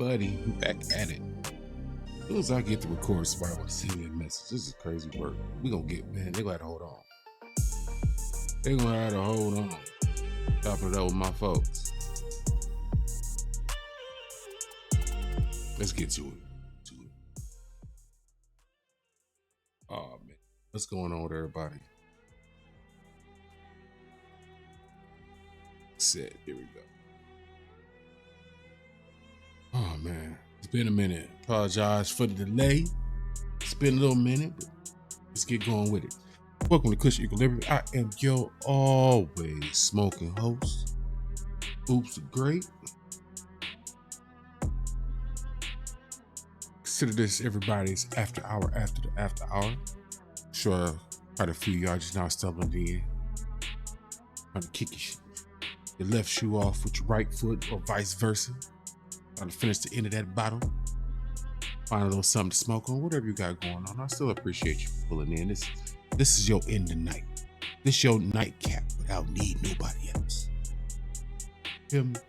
everybody. We back at it. As soon as I get to record, somebody want to send me a message. This is crazy work. We gonna get, man, they gonna have to hold on. They gonna have to hold on. Chopping it up with my folks. Let's get to it. Oh man, what's going on with everybody? Set, here we go. Oh man, it's been a minute. Apologize for the delay. It's been a little minute, but let's get going with it. Welcome to Kush Equilibrium. I am your always smoking host. Oops, great. Consider this everybody's after hour after the after hour. Sure, quite a few of y'all just now stumbling in. Trying to kick your left shoe off with your right foot or vice versa. Trying to finish the end of that bottle. Find a little something to smoke on, whatever you got going on. I still appreciate you pulling in. This is your end of night. This is your nightcap without needing nobody else. Feel me?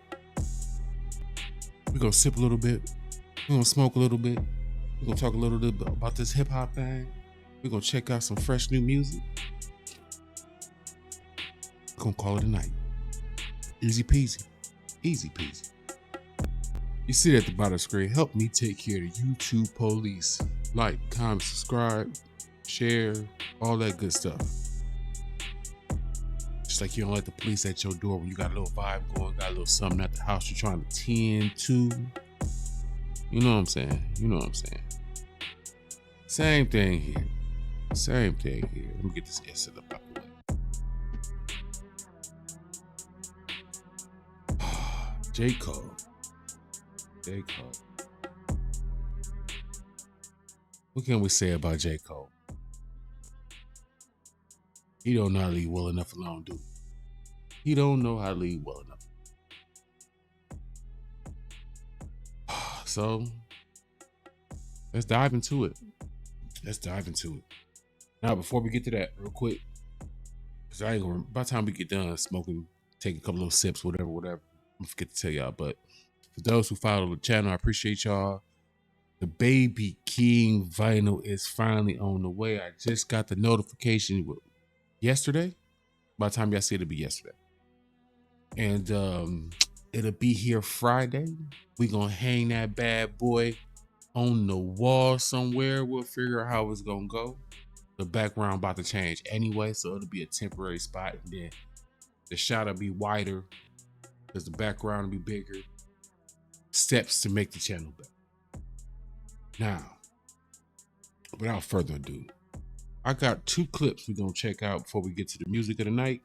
We're gonna sip a little bit. We're gonna smoke a little bit. We're gonna talk a little bit about this hip hop thing. We're gonna check out some fresh new music. We're gonna call it a night. Easy peasy. Easy peasy. You see it at the bottom of the screen. Help me take care of the YouTube police. Like, comment, subscribe, share, all that good stuff. Just like you don't let the police at your door when you got a little vibe going, got a little something at the house you're trying to tend to. You know what I'm saying? Same thing here. Let me get this set up out the way. J. Cole. What can we say about J. Cole? He don't know how to leave well enough alone, dude. He don't know how to leave well enough. So, let's dive into it. Now, before we get to that, real quick, because I ain't gonna, by the time we get done smoking, take a couple little sips, whatever, I'm gonna forget to tell y'all. But for those who follow the channel, I appreciate y'all. The Baby King vinyl is finally on the way. I just got the notification yesterday. By the time y'all see it, it'll be yesterday. And it'll be here Friday. We gonna hang that bad boy on the wall somewhere. We'll figure out how it's gonna go. The background about to change anyway, so it'll be a temporary spot. And then the shot will be wider because the background will be bigger. Steps to make the channel better. Now, without further ado, I got 2 clips we're gonna check out before we get to the music of the night.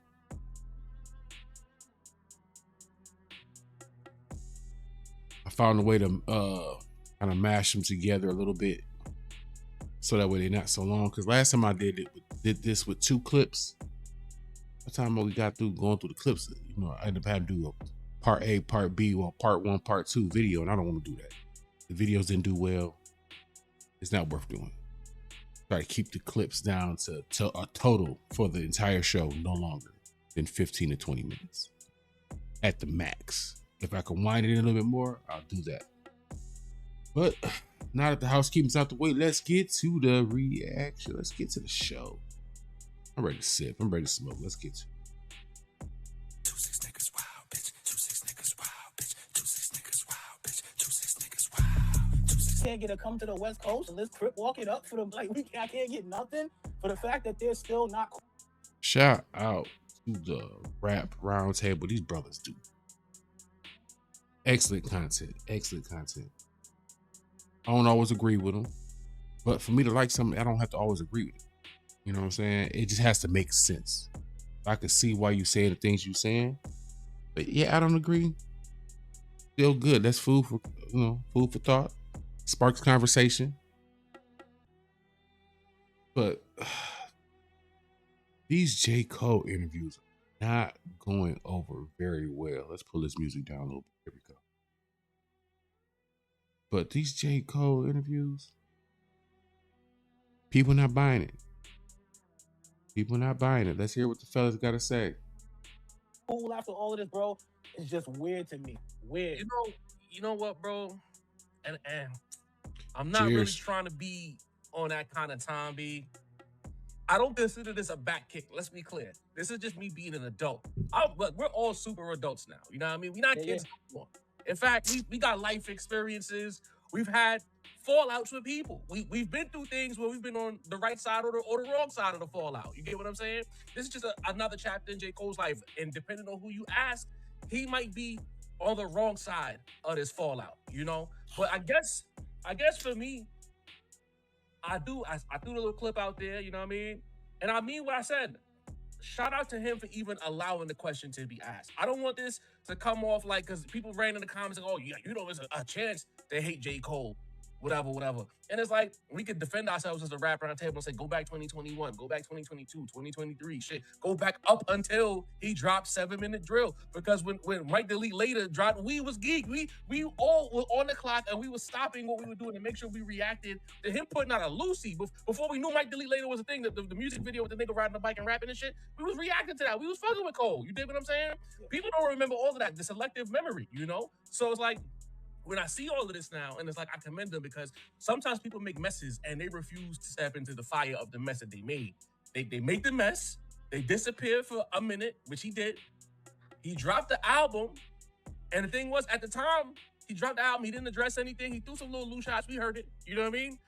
I found a way to kind of mash them together a little bit so that way they're not so long. Because last time I did this with 2 clips. By the time we got through going through the clips, I ended up having to do a part A, part B, or part 1, part 2 video, and I don't want to do that. The videos didn't do well. It's not worth doing. Try to keep the clips down to a total for the entire show no longer than 15 to 20 minutes at the max. If I can wind it in a little bit more, I'll do that. But now that the housekeeping's out the way, let's get to the reaction. Let's get to the show. I'm ready to sip. I'm ready to smoke. Let's get to it. 26 niggas wild, bitch. 26 niggas wild, bitch. 26 niggas wild, bitch. 26 niggas wild. 26 can't get to come to the West Coast and let's crip walk it up for the I can't get nothing for the fact that they're still not. Shout out to the Rap Roundtable. These brothers do excellent content. I don't always agree with them, but for me to like something, I don't have to always agree with it. You know what I'm saying? It just has to make sense. I can see why you saying the things you saying, but yeah, I don't agree. Still good. That's food for thought. Sparks conversation. But these J. Cole interviews are not going over very well. Let's pull this music down a little bit. Here we go. But these J. Cole interviews, people not buying it. Let's hear what the fellas got to say. Cool after all of this, bro. It's just weird to me. Weird. You know what, bro? And I'm not really Cheers. trying to be on that kind of time, B. I don't consider this a back kick. Let's be clear. This is just me being an adult. But we're all super adults now. You know what I mean? We're not kids anymore. In fact, we got life experiences. We've had fallouts with people. We've been through things where we've been on the right side or the wrong side of the fallout. You get what I'm saying? This is just another chapter in J. Cole's life. And depending on who you ask, he might be on the wrong side of this fallout, you know? But I guess for me, I threw the little clip out there, you know what I mean? And I mean what I said. Shout out to him for even allowing the question to be asked. I don't want this to come off like, because people ran in the comments like, oh, yeah, you know, there's a chance they hate J. Cole, whatever. And it's like, we could defend ourselves as a Rap Roundtable and say, go back 2021, go back 2022, 2023, shit. Go back up until he dropped 7-Minute Drill. Because when Mike Delete later dropped, we was geek. We all were on the clock and we were stopping what we were doing to make sure we reacted to him putting out a Lucy. Before we knew Mike Delete later was a thing, the music video with the nigga riding the bike and rapping and shit, we was reacting to that. We was fucking with Cole. You dig what I'm saying? People don't remember all of that, the selective memory, you know? So it's like, when I see all of this now, and it's like, I commend them, because sometimes people make messes and they refuse to step into the fire of the mess that they made. They make the mess, they disappear for a minute, which he did. He dropped the album, and the thing was, at the time, he dropped the album, he didn't address anything, he threw some little loose shots, we heard it, you know what I mean?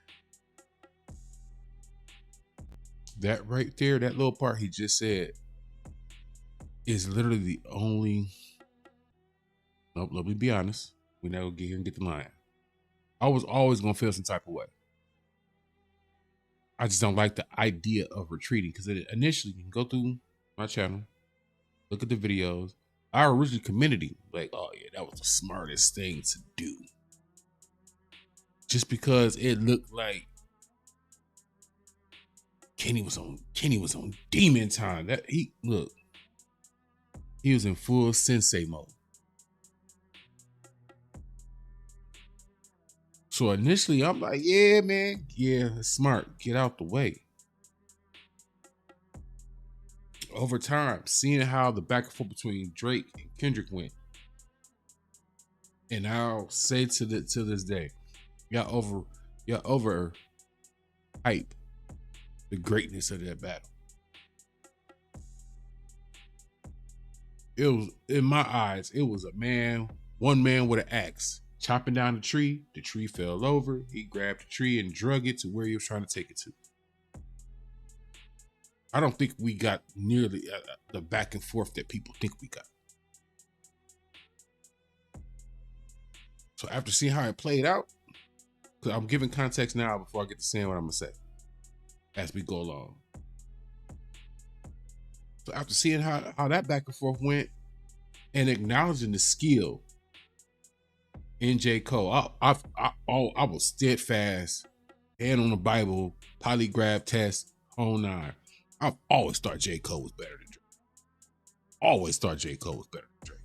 That right there, that little part he just said, is literally the only. Nope, let me be honest. We never get here and get the line. I was always gonna feel some type of way. I just don't like the idea of retreating, because initially you can go through my channel, look at the videos. I originally commended him, like, oh yeah, that was the smartest thing to do. Just because it looked like Kenny was on demon time. That he was in full sensei mode. So initially, I'm like, yeah, man, yeah, it's smart. Get out the way. Over time, seeing how the back and forth between Drake and Kendrick went, and I'll say to this day, y'all over hype the greatness of that battle. It was, in my eyes, it was one man with an axe chopping down the tree fell over. He grabbed the tree and drug it to where he was trying to take it to. I don't think we got nearly the back and forth that people think we got. So after seeing how it played out, because I'm giving context now before I get to saying what I'm going to say as we go along. So after seeing how that back and forth went and acknowledging the skill in J. Cole, I was steadfast, hand on the Bible, polygraph test, whole nine. I've always thought J. Cole was better than Drake. Always thought J. Cole was better than Drake.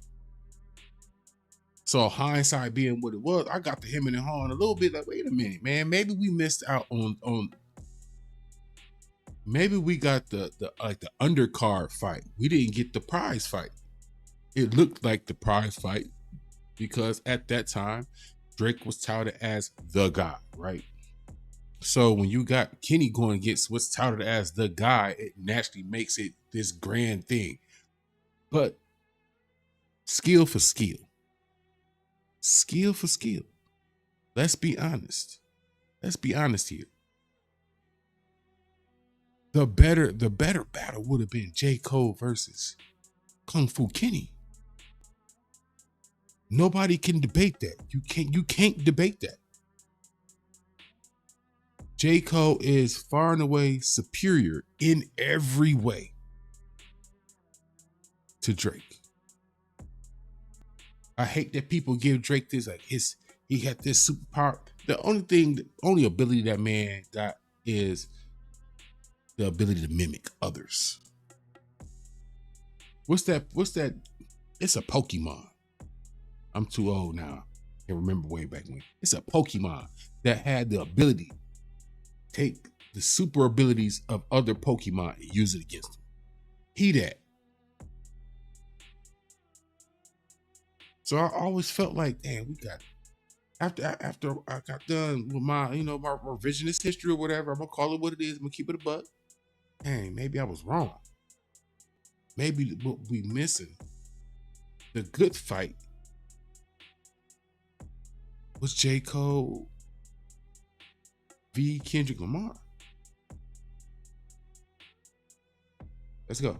So hindsight being what it was, I got to him and hawing a little bit like, wait a minute, man, maybe we missed out on maybe we got the undercard fight. We didn't get the prize fight. It looked like the prize fight, because at that time, Drake was touted as the guy, right? So when you got Kenny going against what's touted as the guy, it naturally makes it this grand thing. But skill for skill. Skill for skill. Let's be honest. Let's be honest here. The better battle would have been J. Cole versus Kung Fu Kenny. Nobody can debate that. You can't debate that. J. Cole is far and away superior in every way to Drake. I hate that people give Drake this, like, he had this superpower. The only ability that man got is the ability to mimic others. What's that? It's a Pokemon. I'm too old now. I can't remember way back when. It's a Pokemon that had the ability to take the super abilities of other Pokemon and use it against them. He that. So I always felt like, damn, we got After I got done with my, my revisionist history or whatever, I'm gonna call it what it is. I'm gonna keep it a buck. Dang, maybe I was wrong. Maybe what we missing, the good fight, was J. Cole v. Kendrick Lamar. Let's go.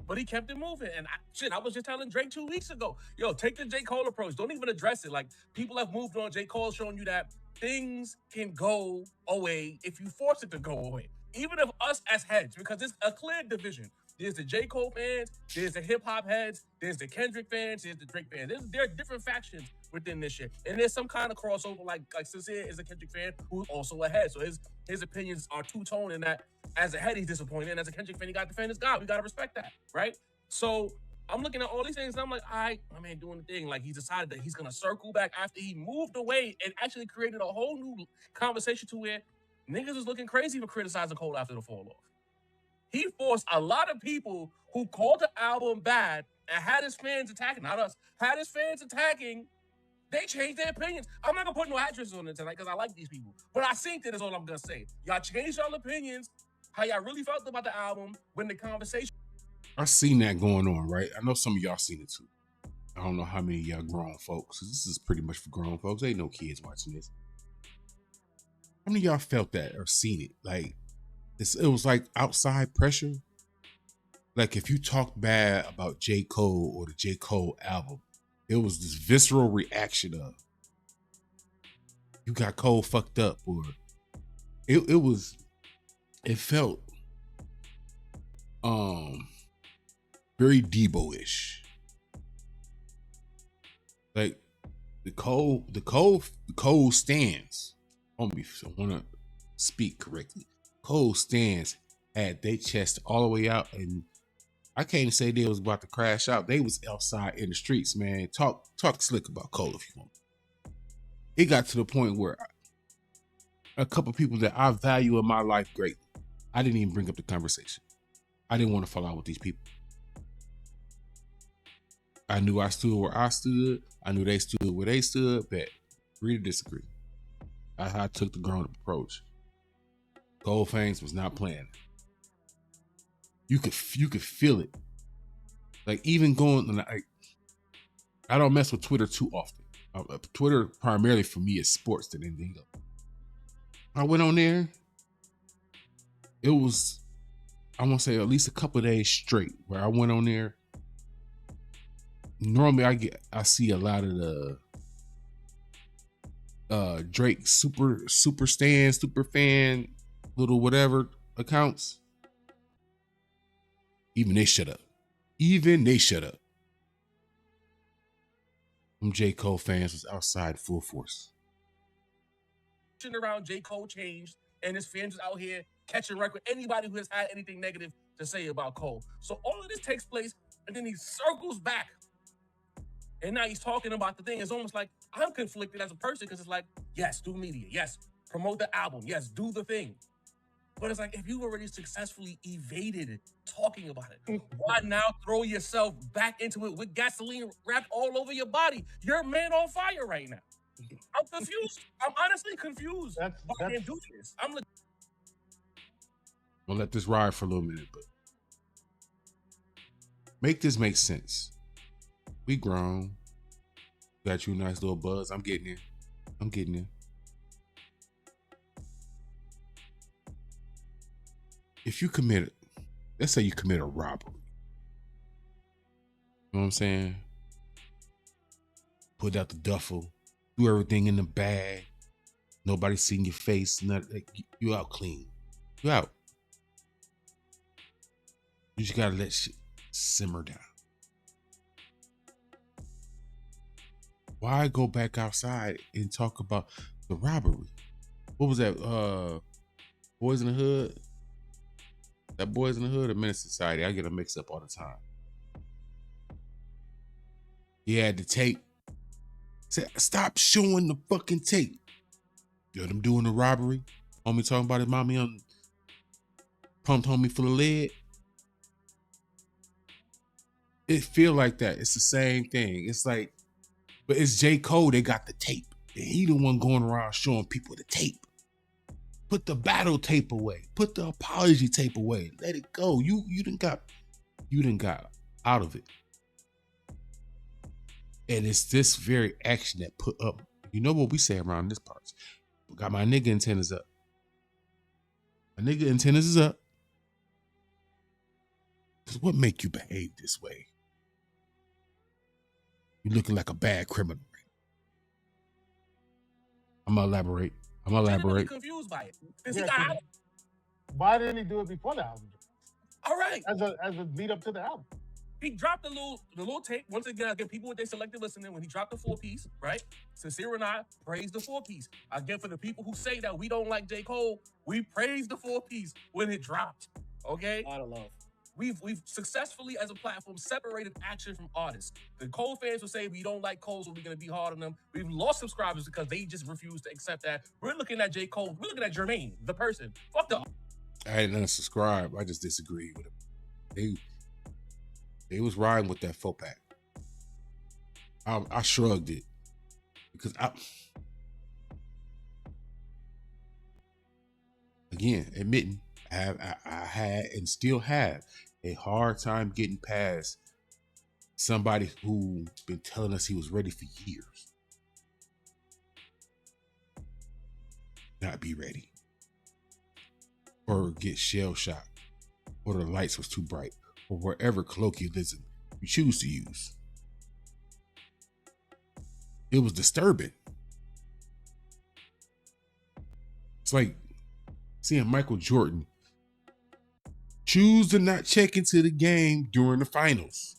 But he kept it moving. And I was just telling Drake 2 weeks ago, yo, take the J. Cole approach. Don't even address it. Like, people have moved on. J. Cole showing you that things can go away if you force it to go away. Even if us as heads, because it's a clear division. There's the J. Cole fans, there's the hip-hop heads, there's the Kendrick fans, there's the Drake fans. There are different factions within this shit. And there's some kind of crossover, like Sincere is a Kendrick fan who's also a head. So his opinions are two-tone in that as a head, he's disappointed. And as a Kendrick fan, he got to defend his God. We got to respect that, right? So I'm looking at all these things and I'm like, all right, my man doing the thing. Like, he decided that he's going to circle back after he moved away and actually created a whole new conversation to where niggas was looking crazy for criticizing Cole after the fall off. He forced a lot of people who called the album bad and had his fans attacking, not us, had his fans attacking. They changed their opinions. I'm not going to put no addresses on it tonight because I like these people. But I think that is all I'm going to say. Y'all changed y'all opinions, how y'all really felt about the album when the conversation. I seen that going on, right? I know some of y'all seen it too. I don't know how many of y'all grown folks. This is pretty much for grown folks. Ain't no kids watching this. How many of y'all felt that or seen it? Like, it was like outside pressure. Like, if you talk bad about J. Cole or the J. Cole album, it was this visceral reaction of, you got Cole fucked up, or it felt very Debo-ish. Like, the Cole stands. I wanna speak correctly. Cole stands had their chest all the way out, and I can't say they was about to crash out. They was outside in the streets, man. Talk slick about Cole if you want. It got to the point where a couple people that I value in my life greatly, I didn't even bring up the conversation. I didn't want to fall out with these people. I knew I stood where I stood. I knew they stood where they stood, but agree to disagree. I took the grown-up approach. Cole Fangs was not playing. You could feel it. Like, even going, like, I don't mess with Twitter too often. Twitter primarily for me is sports than anything else. I went on there. It was, I want to say, at least a couple of days straight where I went on there. Normally I see a lot of the Drake super fan, little whatever accounts. Even they shut up. Them J. Cole fans was outside full force. Around J. Cole changed, and his fans was out here catching record anybody who has had anything negative to say about Cole. So all of this takes place, and then he circles back. And now he's talking about the thing. It's almost like I'm conflicted as a person because it's like, yes, do media. Yes, promote the album. Yes, do the thing. But it's like, if you already successfully evaded talking about it, why now throw yourself back into it with gasoline wrapped all over your body? You're a man on fire right now. I'm confused. I'm honestly confused. I can't do this. We'll let this ride for a little minute, but make this make sense. We grown. Got you a nice little buzz. I'm getting it. If you let's say you commit a robbery. You know what I'm saying? Put out the duffel, do everything in the bag. Nobody seeing your face. Nothing. You out clean. You out. You just gotta let shit simmer down. Why go back outside and talk about the robbery? What was that? Boys in the Hood? That Boys in the Hood or Menace Society? I get them mixed up all the time. He had the tape. Said, stop showing the fucking tape. Yo, them doing the robbery. Homie talking about his mommy on pumped homie full of lead. It feel like that. It's the same thing. It's like, but it's J. Cole. They got the tape. And he the one going around showing people the tape. Put the battle tape away. Put the apology tape away. Let it go. You done got out of it. And it's this very action that put up. You know what we say around this part? Got my nigga antennas up. My nigga antennas is up. Because what make you behave this way? You looking like a bad criminal. I'm gonna elaborate. Genuinely confused by it. Because he got out. Why didn't he do it before the album? All right. As a lead up to the album. He dropped the little tape. Once again, I give people what they selected listening when he dropped the 4-piece, right? Sincere and I praise the 4-piece. Again, for the people who say that we don't like J. Cole, we praise the 4-piece when it dropped. Okay? A lot of love. We've successfully, as a platform, separated action from artists. The Cole fans will say we don't like Cole, so we're gonna be hard on them. We've lost subscribers because they just refuse to accept that. We're looking at J. Cole. We're looking at Jermaine, the person. Fuck the. I didn't unsubscribe. I just disagreed with him. They was riding with that 4-pack. I shrugged it because again, admitting I had and still have a hard time getting past somebody who been telling us he was ready for years. Not be ready. Or get shell shocked. Or the lights was too bright. Or whatever colloquialism you choose to use. It was disturbing. It's like seeing Michael Jordan choose to not check into the game during the finals.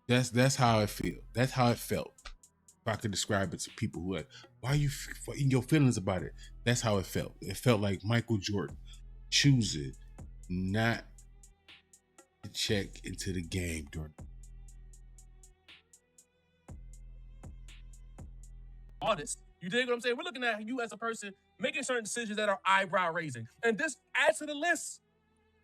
That's how it feels. That's how it felt. If I could describe it to people who like, why are you in your feelings about it? That's how it felt. It felt like Michael Jordan choosing not to check into the game during Artists. You dig what I'm saying? We're looking at you as a person making certain decisions that are eyebrow raising. And this adds to the list.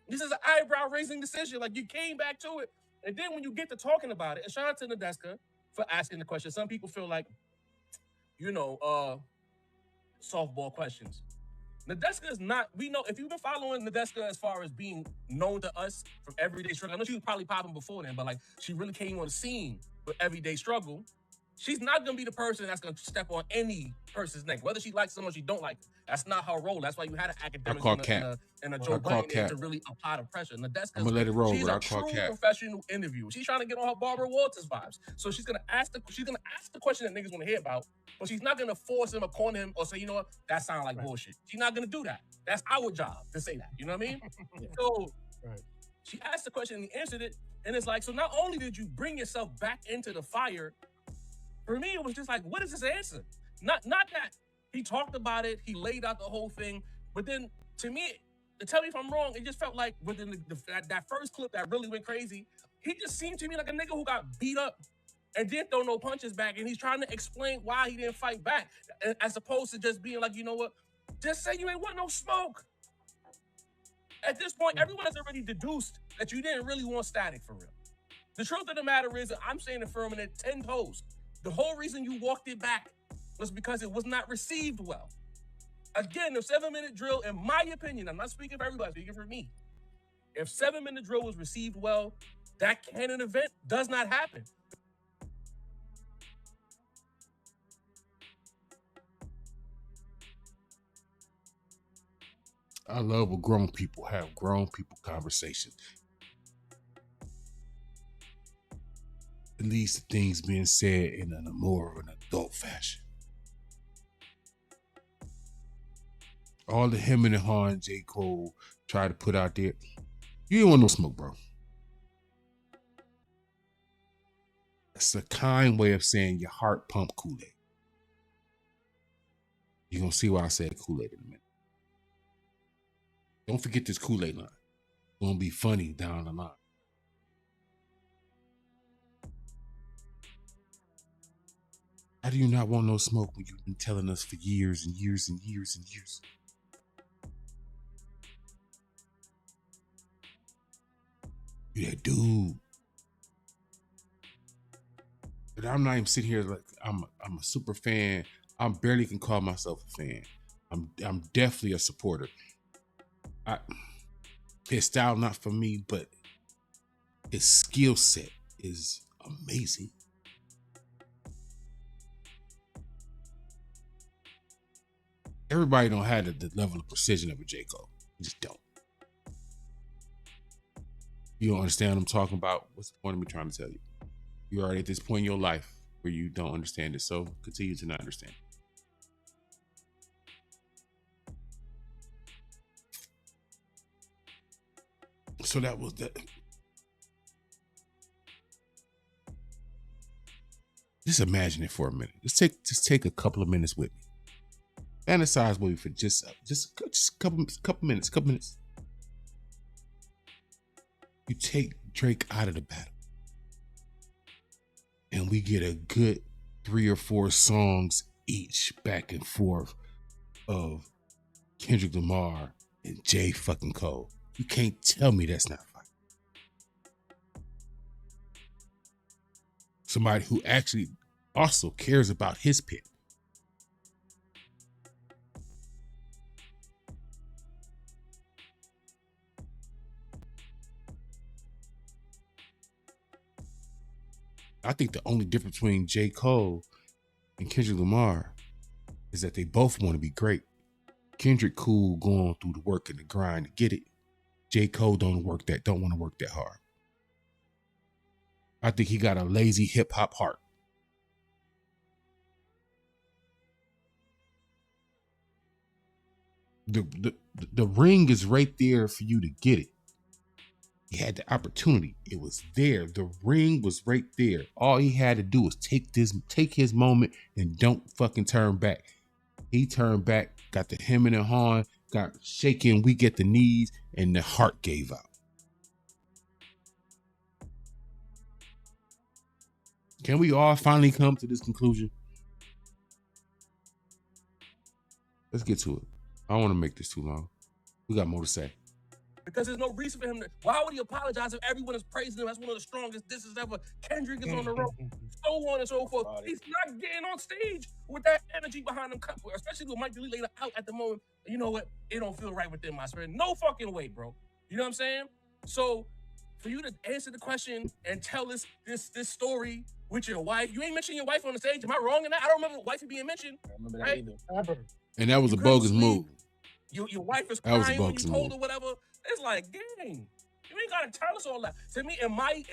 This is an eyebrow raising decision. Like you came back to it. And then when you get to talking about it, and shout out to Nadeska for asking the question. Some people feel like, softball questions. Nadeska is not, we know, if you've been following Nadeska as far as being known to us from Everyday Struggle, I know she was probably popping before then, but like she really came on the scene with Everyday Struggle. She's not going to be the person that's going to step on any person's neck, whether she likes them or she don't like them. That's not her role. That's why you had an academic and a Joe Biden to really apply the pressure. I'm going to let it roll. She's a true professional interviewer. She's trying to get on her Barbara Walters vibes. So she's going to ask the question that niggas want to hear about, but she's not going to force him or corner him or say, you know what, that sounds like bullshit. She's not going to do that. That's our job to say that. You know what I mean? Yeah. So she asked the question and he answered it. And it's like, so not only did you bring yourself back into the fire, for me, it was just like, what is his answer? Not that he talked about it, he laid out the whole thing, but then to me, tell me if I'm wrong, it just felt like within that first clip that really went crazy, he just seemed to me like a nigga who got beat up and didn't throw no punches back, and he's trying to explain why he didn't fight back, as opposed to just being like, you know what, just say you ain't want no smoke. At this point, everyone has already deduced that you didn't really want static for real. The truth of the matter is that I'm saying affirmative 10 toes. The whole reason you walked it back was because it was not received well. Again, the 7-minute drill, in my opinion, I'm not speaking for everybody, I'm speaking for me. If 7-minute drill was received well, that canon event does not happen. I love when grown people have grown people conversation. At least the things being said in a more of an adult fashion. All the him and Ha and J. Cole try to put out there, you ain't want no smoke, bro. That's a kind way of saying your heart pump Kool-Aid. You're going to see why I said Kool-Aid in a minute. Don't forget this Kool-Aid line. It's going to be funny down the line. How do you not want no smoke when you've been telling us for years and years and years and years? You that dude. But I'm not even sitting here like I'm a super fan. I barely can call myself a fan. I'm definitely a supporter. His style not for me, but his skill set is amazing. Everybody don't have the level of precision of a J. Cole. You just don't. You don't understand what I'm talking about. What's the point of me trying to tell you? You're already at this point in your life where you don't understand it. So continue to not understand. So that was that. Just imagine it for a minute. Just take a couple of minutes with me. Fantasize with me for just a couple minutes. You take Drake out of the battle, and we get a good 3 or 4 songs each back and forth of Kendrick Lamar and J fucking Cole. You can't tell me that's not fire. Somebody who actually also cares about his pit. I think the only difference between J. Cole and Kendrick Lamar is that they both want to be great. Kendrick cool going through the work and the grind to get it. J. Cole don't want to work that hard. I think he got a lazy hip hop heart. The ring is right there for you to get it. He had the opportunity. It was there. The ring was right there. All he had to do was take his moment and don't fucking turn back. He turned back, got the hem and the horn, got shaking, weak at the knees, and the heart gave out. Can we all finally come to this conclusion? Let's get to it. I don't want to make this too long. We got more to say. Because there's no reason for him to. Why would he apologize if everyone is praising him as one of the strongest disses ever? Kendrick is on the road, so on and so forth. He's not getting on stage with that energy behind him, especially with Mike Lee later out at the moment. You know what? It don't feel right within my spirit. No fucking way, bro. You know what I'm saying? So, for you to answer the question and tell this story with your wife, you ain't mentioning your wife on the stage. Am I wrong in that? I don't remember wifey being mentioned. I remember that right? either. And that was a bogus move. Your wife is crying when you told her whatever. It's like, dang, you ain't gotta tell us all that. To me, in my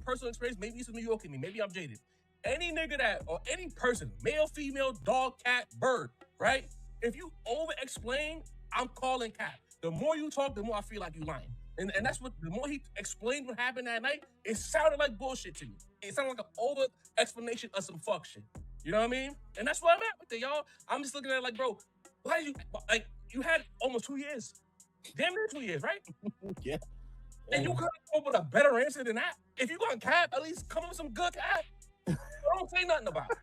personal experience, maybe it's in New York in me, maybe I'm jaded. Any nigga that, or any person, male, female, dog, cat, bird, right? If you over-explain, I'm calling cap. The more you talk, the more I feel like you lying. And that's what, the more he explained what happened that night, it sounded like bullshit to you. It sounded like an over-explanation of some fuck shit. You know what I mean? And that's where I'm at with it, y'all. I'm just looking at it like, bro, why you, like, you had almost 2 years. Damn near 2 years, right? Yeah. And you couldn't come up with a better answer than that. If you gonna cap, at least come up with some good cap. Don't say nothing about it.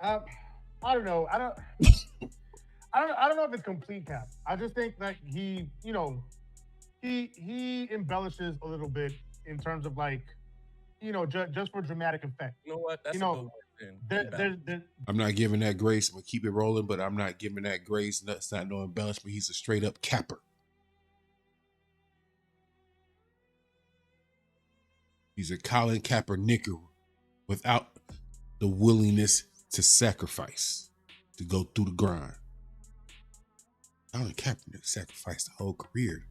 I don't know. I don't know if it's complete cap. I just think that he embellishes a little bit in terms of like, just for dramatic effect. You know what? That's a good word. I'm not giving that grace. I'm gonna keep it rolling, but I'm not giving that grace. That's not no embellishment. He's a straight up capper. He's a Colin Kaepernicker without the willingness to sacrifice, to go through the grind. Colin Kaepernick sacrificed the whole career.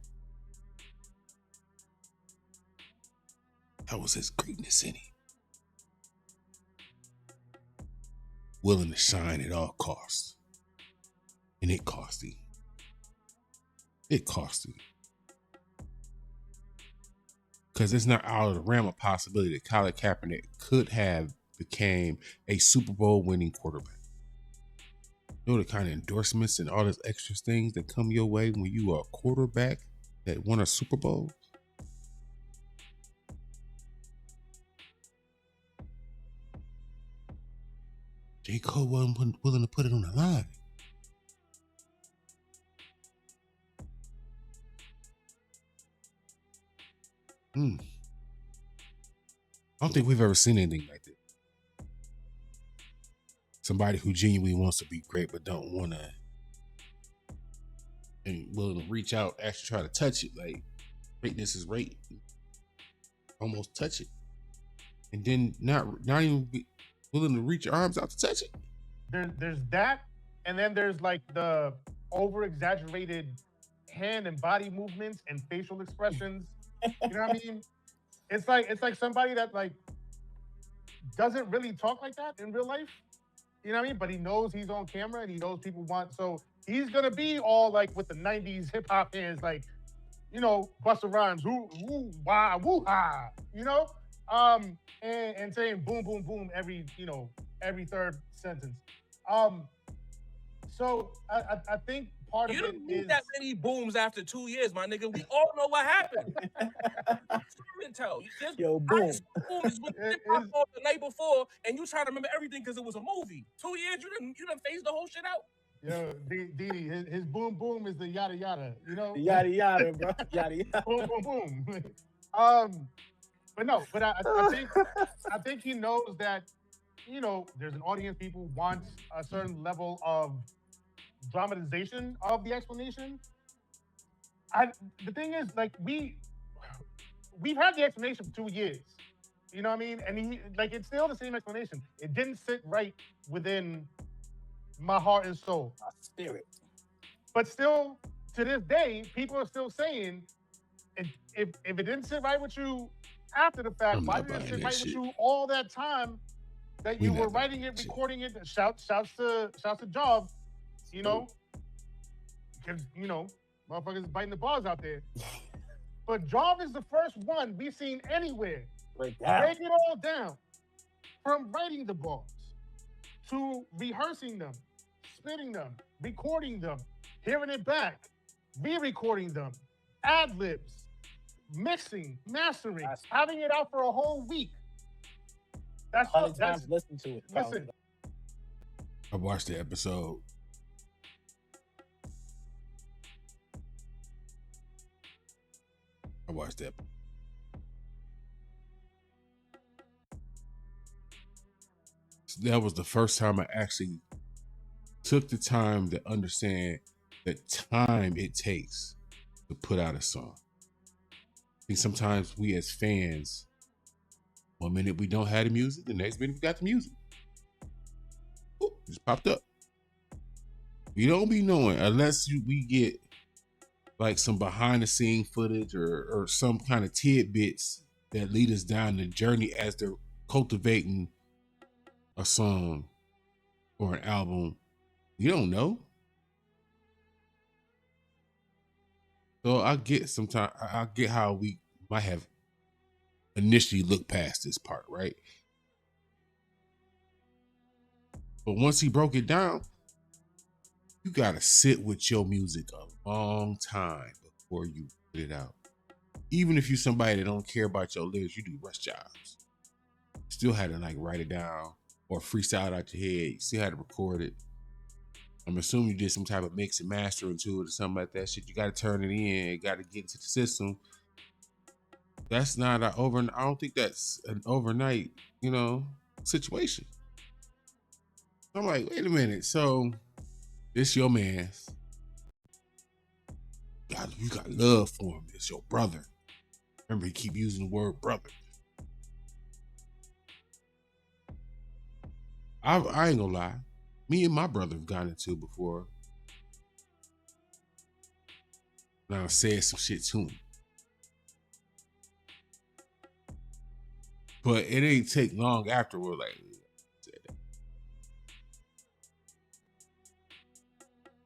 That was his greatness in him. Willing to shine at all costs. And it cost him. It cost him. Because it's not out of the realm of possibility that Colin Kaepernick could have became a Super Bowl winning quarterback. You know the kind of endorsements and all those extra things that come your way when you are a quarterback that won a Super Bowl? J. Cole wasn't willing to put it on the line. I don't think we've ever seen anything like this. Somebody who genuinely wants to be great but don't want to, and willing to reach out, actually try to touch it. Like, greatness is right. Almost touch it. And then not even be willing to reach your arms out to touch it. There's that, and then there's like the over exaggerated hand and body movements and facial expressions. You know what I mean? It's like somebody that like doesn't really talk like that in real life. You know what I mean? But he knows he's on camera and he knows people want, so he's gonna be all like with the 90s hip hop hands, like, you know, Busta Rhymes, woo, wah, woo, ha, you know? And saying boom, boom, boom every third sentence. So I think part You of it don't need is that many booms after 2 years, my nigga. We all know what happened. Tell. Yo, boom. Boom is when It shit popped is- off the night before, and you trying to remember everything because it was a movie. 2 years, you done phased the whole shit out. Yo, Didi, his boom boom is the yada yada, you know? Yada yada, bro. Yada yada. Boom boom boom. But I think he knows that, you know, there's an audience, people want a certain level of dramatization of the explanation. The thing is, like, we've had the explanation for 2 years. You know what I mean? And it's still the same explanation. It didn't sit right within my heart and soul. My spirit. But still, to this day, people are still saying, if it didn't sit right with you after the fact, I'm why not did it buying sit that right shit. with you all that time that We you not were buying writing it, that shit. recording it? Shouts to Job, you know, because, you know, motherfuckers biting the balls out there. But Job is the first one we've seen anywhere Break down. break it all down, from writing the bars to rehearsing them, spitting them, recording them, hearing it back, re-recording them, ad-libs, mixing, mastering, That's- having it out for a whole week. That's 100 times listen to it. listen. I watched the episode. I watched that. That was the first time I actually took the time to understand the time it takes to put out a song. I think sometimes we as fans, one minute we don't have the music, the next minute we got the music. Ooh, just popped up. We don't be knowing unless we get like some behind the scene footage or some kind of tidbits that lead us down the journey as they're cultivating a song or an album. You don't know. So I get sometimes I get how we might have initially looked past this part, right? But once he broke it down, you gotta sit with your music a long time before you put it out. Even if you're somebody that don't care about your lyrics, you do rush jobs. Still had to like write it down or freestyle it out your head. You still had to record it. I'm assuming you did some type of mix and mastering to it or something like that shit. You got to turn it in. You got to get into the system. That's not an overnight. I don't think that's an overnight, situation. I'm like, wait a minute. So this your man's. You got love for him. It's your brother. Remember, he keep using the word brother. I ain't gonna lie. Me and my brother have gotten into it before. And I said some shit to him. But it ain't take long afterward. Like,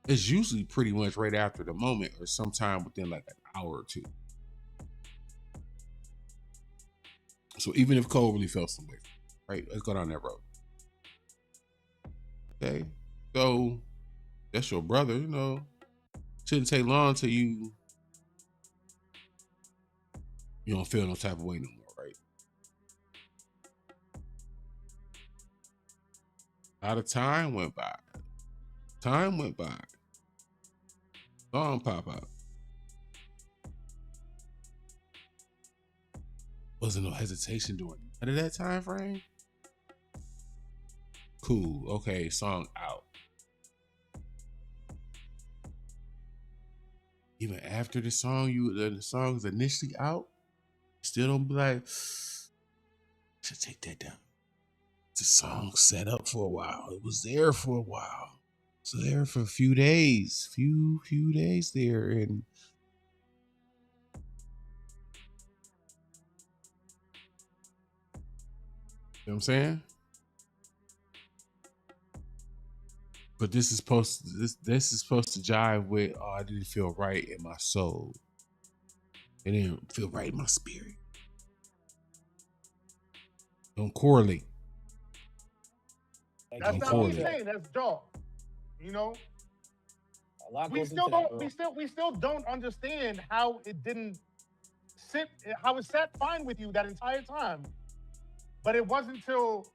it's usually pretty much right after the moment or sometime within like an hour or two. So even if Cole really felt some way, right? Let's go down that road. Okay. So that's your brother, Shouldn't take long till you don't feel no type of way no more, right? A lot of time went by. Song pop out. Wasn't no hesitation during none of that time frame. Cool. Okay, song out. Even after the song is initially out, still don't be like, should take that down. The song set up for a while. It was there for a while. So there for a few days, few days there, and you know what I'm saying? But this is supposed to jive with, oh, I didn't feel right in my soul. It didn't feel right in my spirit. Don't correlate. That's not me saying. That's dog. You know, A lot we goes still into that, don't. bro. We still don't understand how it didn't sit. How it sat fine with you that entire time, but it wasn't until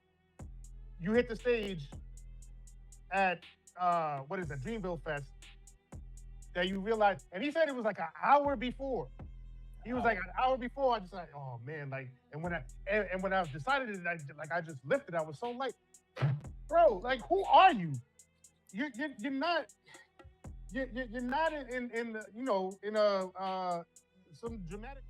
you hit the stage at what is that, Dreamville Fest, that you realized. And he said it was like an hour before. He was like an hour before. I just like, oh man, like, and when I decided it, I just lifted. I was so light, bro. Like, who are you? You're not. You're not in you know, in a some dramatic.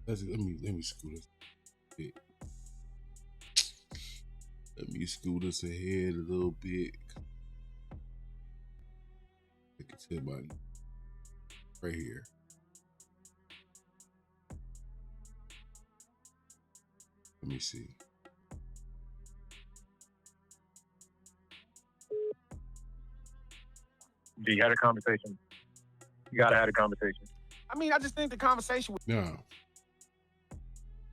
Let me scoot us a bit. Let me scoot us ahead a little bit. I can tell my right here. Let me see. You had a conversation. You gotta have a conversation. I mean, I just think the conversation. Now,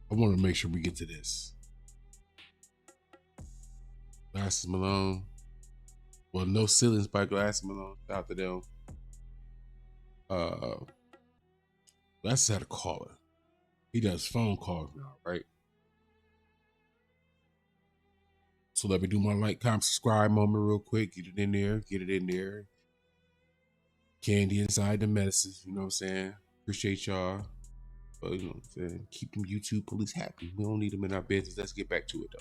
I want to make sure we get to this. Glasses Malone. Well, no ceilings by Glasses Malone. Shout out to them. Glasses had a caller. He does phone calls now, right? So let me do my like, comment, subscribe moment real quick. Get it in there. Candy inside the medicines, you know what I'm saying? Appreciate y'all. But, you know what I'm saying? Keep them YouTube police happy. We don't need them in our business. Let's get back to it, though.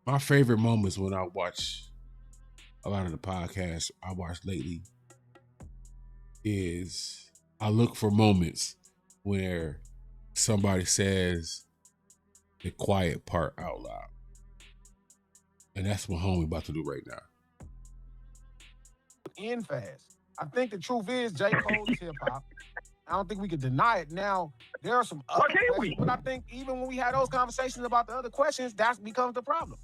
My favorite moments when I watch a lot of the podcasts I watched lately is I look for moments where somebody says the quiet part out loud. And that's what homie about to do right now. End fast. I think the truth is J. Cole is hip hop. I don't think we can deny it. Now, there are some other questions, but I think even when we had those conversations about the other questions, that becomes the problem.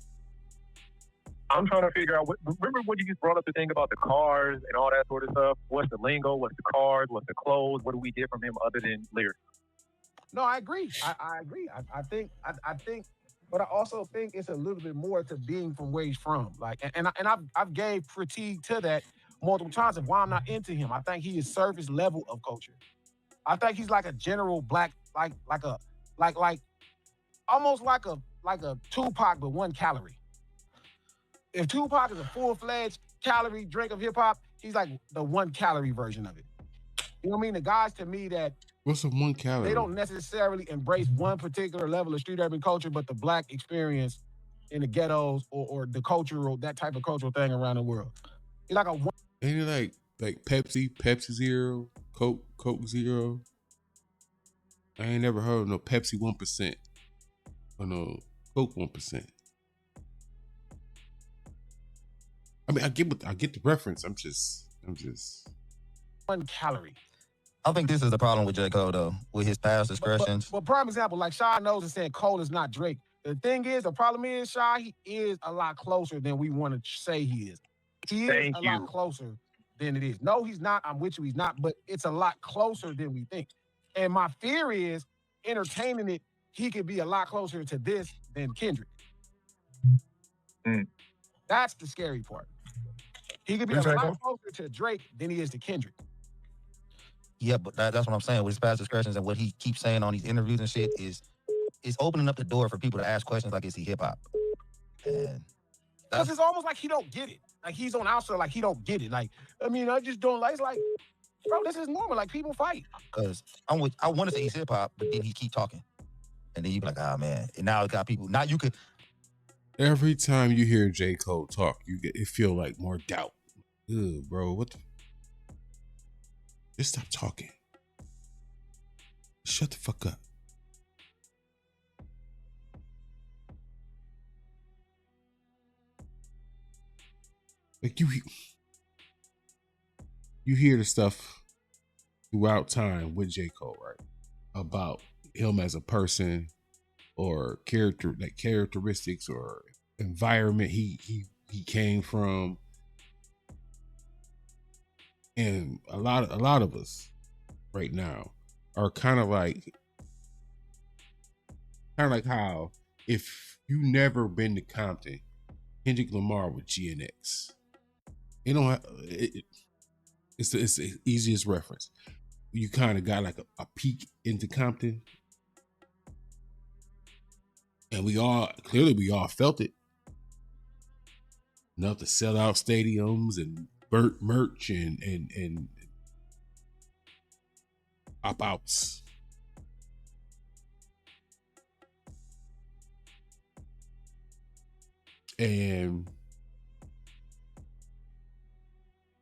I'm trying to figure out, remember when you just brought up the thing about the cars and all that sort of stuff? What's the lingo? What's the cars? What's the clothes? What do we get from him other than lyrics? No, I agree. I agree. I think, but I also think it's a little bit more to being from where he's from. Like, and I've gave critique to that multiple times of why I'm not into him. I think he is surface level of culture. I think he's like a general black, like almost like a Tupac, but 1 calorie. If Tupac is a full-fledged calorie drink of hip-hop, he's like the 1 calorie version of it. You know what I mean? The guys, to me, that what's a 1 calorie? They don't necessarily embrace one particular level of street urban culture, but the black experience in the ghettos or the cultural, that type of cultural thing around the world. It's like a one. Ain't it like Pepsi Zero, Coke Zero? I ain't never heard of no Pepsi 1% or no Coke 1%. I mean, I get the reference. I'm just 1 calorie. I think this is the problem with J. Cole, though, with his past expressions. But prime example, like Shy knows and saying Cole is not Drake. The thing is, the problem is, Shy, he is a lot closer than we want to say he is. He is a lot closer than it is. No, he's not. I'm with you, he's not. But it's a lot closer than we think. And my fear is, entertaining it, he could be a lot closer to this than Kendrick. That's the scary part. He could be a lot closer to Drake than he is to Kendrick. Yeah, but that's what I'm saying. With his past expressions and what he keeps saying on these interviews and shit is it's opening up the door for people to ask questions like, is he hip hop? And because it's almost like he don't get it. Like he's on outside, like he don't get it. Like, I mean, I just don't like. It's like, bro, this is normal. Like people fight. Because I want to say he's hip hop, but then he keep talking, and then you be like, ah, man. And now it got people. Now you could. Every time you hear J. Cole talk, it feel like more doubt. Ugh, bro, what the? Just stop talking. Shut the fuck up. Like you hear the stuff throughout time with J. Cole, right? About him as a person or characteristics or environment he came from. And a lot of us right now are kind of like how if you never been to Compton, Kendrick Lamar with GNX. You know, it's the easiest reference. You kind of got like a peek into Compton, and we all felt it. Enough to sell out stadiums and burnt merch and opt-outs. And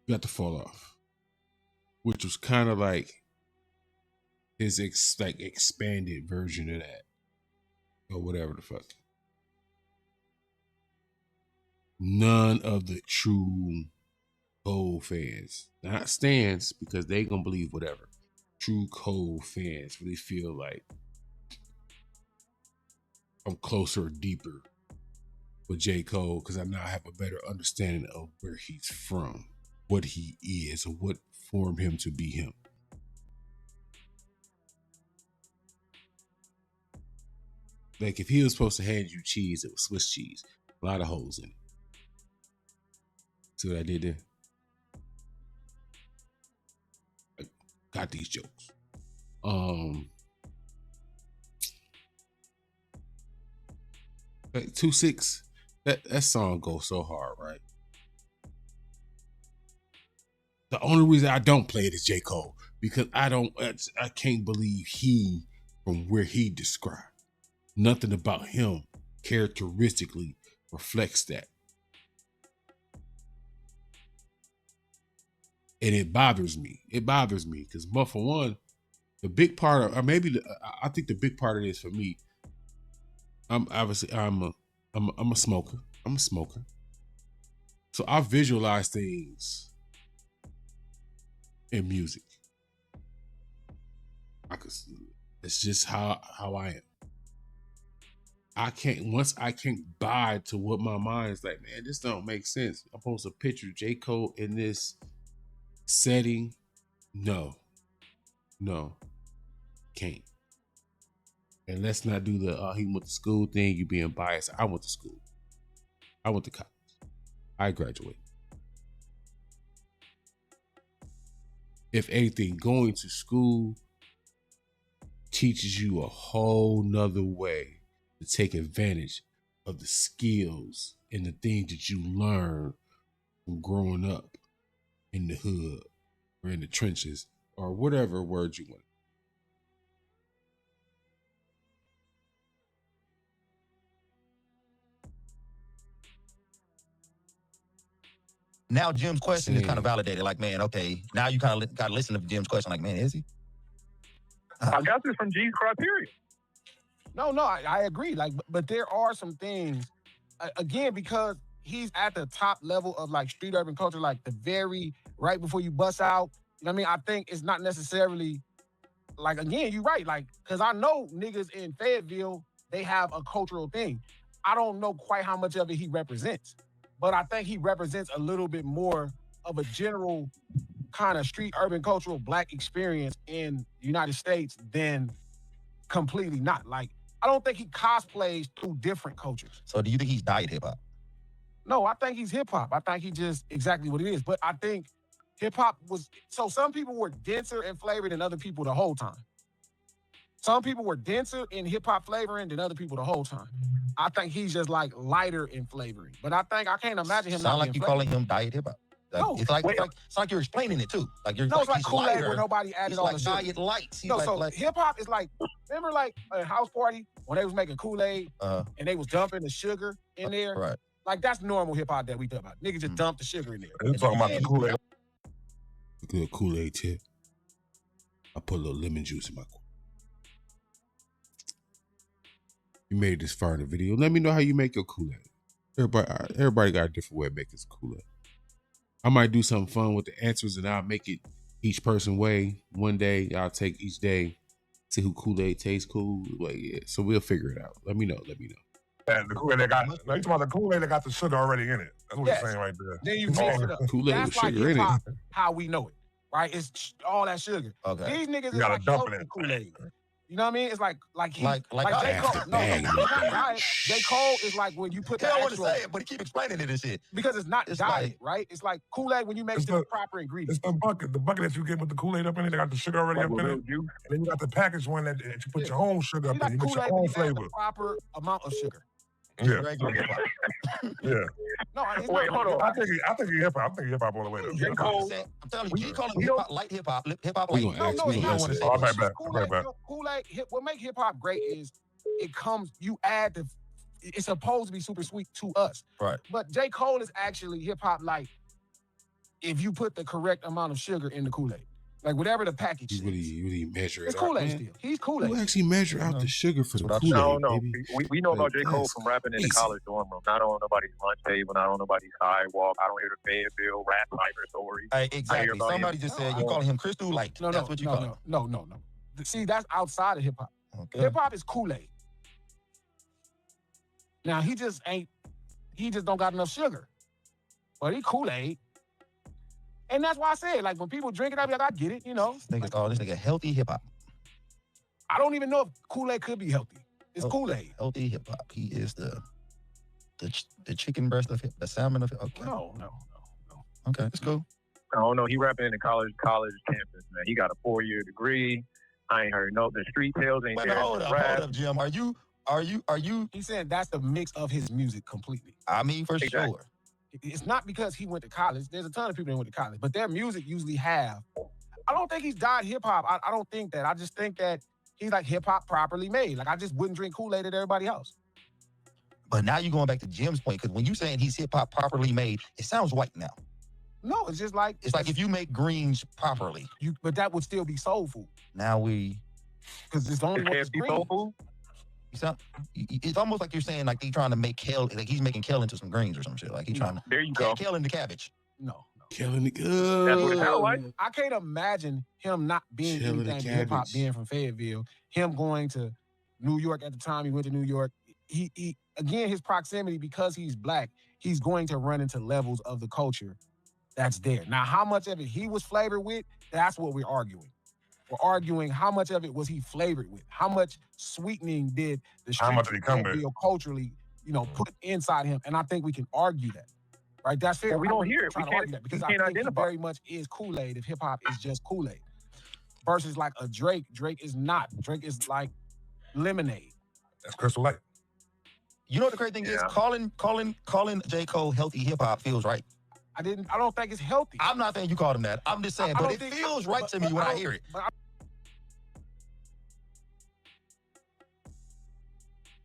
got to fall off, which was kind of like his expanded version of that, or whatever the fuck. None of the true Cole fans, not stans, because they gonna believe whatever. True Cole fans really feel like I'm closer or deeper with J. Cole because I now have a better understanding of where he's from, what he is, or what formed him to be him. Like if he was supposed to hand you cheese, it was Swiss cheese. A lot of holes in it. See what I did there? I got these jokes. 2-6, that song goes so hard, right? The only reason I don't play it is J. Cole, because I can't believe from where he described. Nothing about him characteristically reflects that. And it bothers me. It bothers me because, for one, the big part of, or maybe I think the big part of this for me, I'm a smoker. I'm a smoker. So I visualize things in music. It's just how I am. I can't buy to what my mind is like, man, this don't make sense. I'm supposed to picture J. Cole in this setting. No. Can't. And let's not do the he went to school thing, you being biased. I went to school. I went to college. I graduated. If anything, going to school teaches you a whole nother way to take advantage of the skills and the things that you learn from growing up in the hood or in the trenches or whatever word you want. Now Jim's question is kind of validated. Like, man, okay, now you kind of got to listen to Jim's question. Like, man, is he? I got this from G's Criteria. No, I agree. Like, but there are some things, again, because he's at the top level of like street urban culture, like the very right before you bust out. You know what I mean? I think it's not necessarily like, again, you're right. Like, because I know niggas in Fayetteville, they have a cultural thing. I don't know quite how much of it he represents, but I think he represents a little bit more of a general kind of street urban cultural black experience in the United States than completely not. Like, I don't think he cosplays two different cultures. So do you think he's diet hip hop? No, I think he's hip hop. I think he just exactly what it is. But I think hip hop was, so some people were denser and flavored than other people the whole time. Some people were denser in hip hop flavoring than other people the whole time. I think he's just like lighter in flavoring. But I can't imagine him Sound not like being you calling him diet hip hop. No. It's like you're explaining it too. Like you're No, it's like he's Kool-Aid lighter. where nobody added He's all like the sugar. diet lights. He's No, like, so like hip hop is like, remember like a house party when they was making Kool-Aid and they was dumping the sugar in there? right. Like that's normal hip hop that we talk about. Niggas just dump the sugar in there. You're talking about the Kool-Aid. Good Kool-Aid tip. I put a little lemon juice in my Kool-Aid. You made this far in the video. Let me know how you make your Kool-Aid. Everybody got a different way of making this Kool-Aid. I might do something fun with the answers and I'll make it each person way. One day I'll take each day, see who Kool-Aid tastes cool. Like, yeah. So we'll figure it out. Let me know. And the Kool-Aid that got, no, you talking about the Kool-Aid that got the sugar already in it. That's what you're saying right there. Then you mix it up. Kool-Aid That's with like sugar in hip-hop, it. how we know it, right? It's all that sugar. Okay. These niggas You is gotta like dump it healthy in. Kool-Aid. You know what I mean? It's like J. half Cole. the No, bag. it's not diet. J. Cole is like when you put He the don't want to actual, say it, but he keep explaining it and shit. because it's not It's diet, like- right? It's like Kool-Aid when you make It's the the- proper ingredients. It's the bucket that you get with the Kool-Aid up in it. They got the sugar already Like up with in real it. juice. And then you got the packaged one that you put your own sugar up You in. got You mix your Kool-Aid when own you add flavor. the proper amount of sugar. Yeah, Regular hip hop. yeah. No, it's Wait, not. hold on. I think he hip hop. I think he hip hop all the way though. J. Cole. I'm telling you, he calling we hip don't- hop light hip hop. Hip hop We light. gonna ask. No, We it's gonna not. ask Oh, this. right back. Kool-Aid, Right back. Kool-Aid, what make hip hop great is you add it's supposed to be super sweet to us. Right. But J. Cole is actually hip hop light if you put the correct amount of sugar in the Kool-Aid. Like whatever the package You says. really measure it It's out, Kool-Aid man. still. He's Who Kool-Aid. actually measure out the sugar for the That's Kool-Aid, what I don't know. baby? We know about Like, J. Cole that's from rapping in the crazy. college dorm room. Not on nobody's lunch table, not on nobody's sidewalk. I don't hear the Fayetteville rap cyber story. Hey, I hear exactly. about Somebody him. just said you calling him Crystal Light. No, That's what you call him. no. See, that's outside of hip hop. Okay. Hip hop is Kool-Aid. Now he just don't got enough sugar. But he Kool-Aid. And that's why I said, like, when people drink it, I be like, I get it, you know. This nigga call this nigga healthy hip hop. I don't even know if Kool-Aid could be healthy. It's Kool-Aid. Healthy hip hop. He is the chicken breast of hip, the salmon of hip. Okay. No. Okay, it's cool. I don't know. He rapping in the college campus, man. He got a 4-year degree. I ain't heard the street tales ain't Wait, there. hold up, Jim. Are you? He's saying that's the mix of his music completely. I mean, for Exactly. sure. It's not because he went to college. There's a ton of people that went to college, but their music usually have. I don't think he's died hip hop. I don't think that. I just think that he's like hip hop properly made. Like I just wouldn't drink Kool-Aid at everybody else. But now you're going back to Jim's point, because when you saying he's hip hop properly made, it sounds white now. No, it's just like It's like if you make greens properly. but that would still be soul food Now we. because it's the only Is one that's KFC green. soul food? It's almost like you're saying like they trying to make kale, like he's making kale into some greens or some shit. Like he's trying to There you go. kale into cabbage. No. Killing it That's what it sound like. I can't imagine him not being Chilling anything the but hip hop, cabbage. being from Fayetteville. Him going to New York at the time he went to New York. He again his proximity because he's black. He's going to run into levels of the culture that's there. Now, how much of it he was flavored with? That's what we're arguing. We're arguing how much of it was he flavored with? How much sweetening did the How much did he come with? Fayetteville culturally, put inside him? And I think we can argue that. Right? That's fair. But we I'm don't not hear it. trying We to can't- argue that because we I can't think identify. he very much is Kool-Aid if hip hop is just Kool-Aid. Versus like a Drake. Drake is not. Drake is like lemonade. That's Crystal Light. You know what the crazy thing is? Yeah. Calling J. Cole healthy hip hop feels right. I don't think it's healthy. I'm not saying you called him that. I'm just saying, I but don't it think- feels right but- to me but when I don't- hear it. But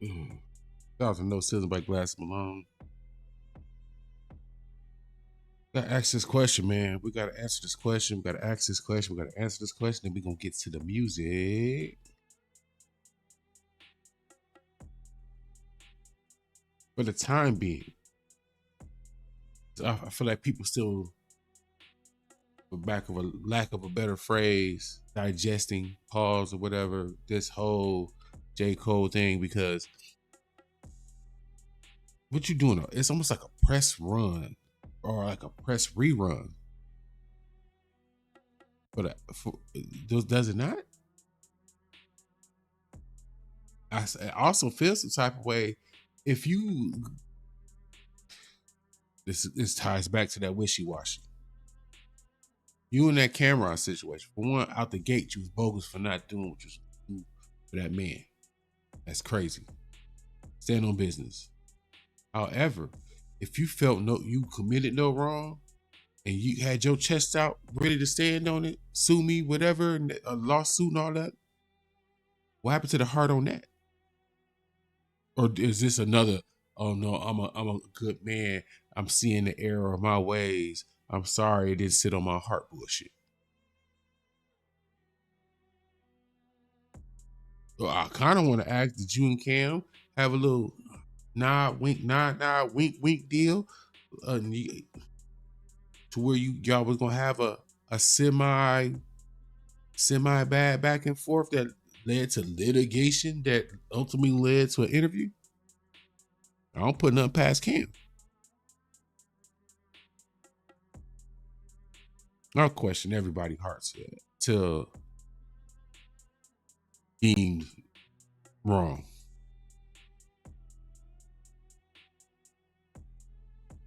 Shout out to No Sizzle by Glass Malone. Gotta ask this question, man. We gotta answer this question. We gotta ask this question. We gotta answer this question. Then we're gonna get to the music. For the time being, I feel like people still, for lack of a better phrase, digesting, pause or whatever, this whole J. Cole thing, because what you doing? It's almost like a press run or like a press rerun. But does it not? I also feel some type of way if you. This ties back to that wishy-washy. You in that Cameron situation. For one, out the gate, you was bogus for not doing what you for that man. That's crazy. Stand on business. However, if you felt you committed no wrong and you had your chest out, ready to stand on it, sue me, whatever, and a lawsuit and all that, what happened to the heart on that? Or is this another, oh no, I'm a good man, I'm seeing the error of my ways, I'm sorry it didn't sit on my heart bullshit? Well, I kind of want to ask, did you and Cam have a little nod, wink deal? To where y'all was gonna have a semi bad back and forth that led to litigation that ultimately led to an interview? I don't put nothing past Cam. I'll question everybody's hearts till deemed wrong.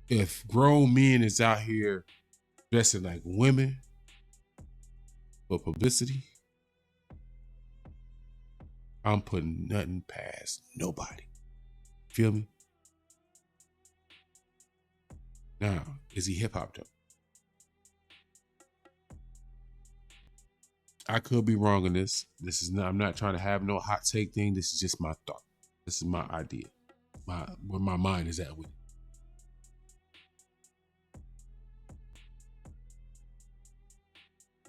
If grown men is out here dressing like women for publicity, I'm putting nothing past nobody. Feel me? Now, is he hip hop though? I could be wrong on this. I'm not trying to have no hot take thing. This is just my thought. This is my idea. Where my mind is at with it.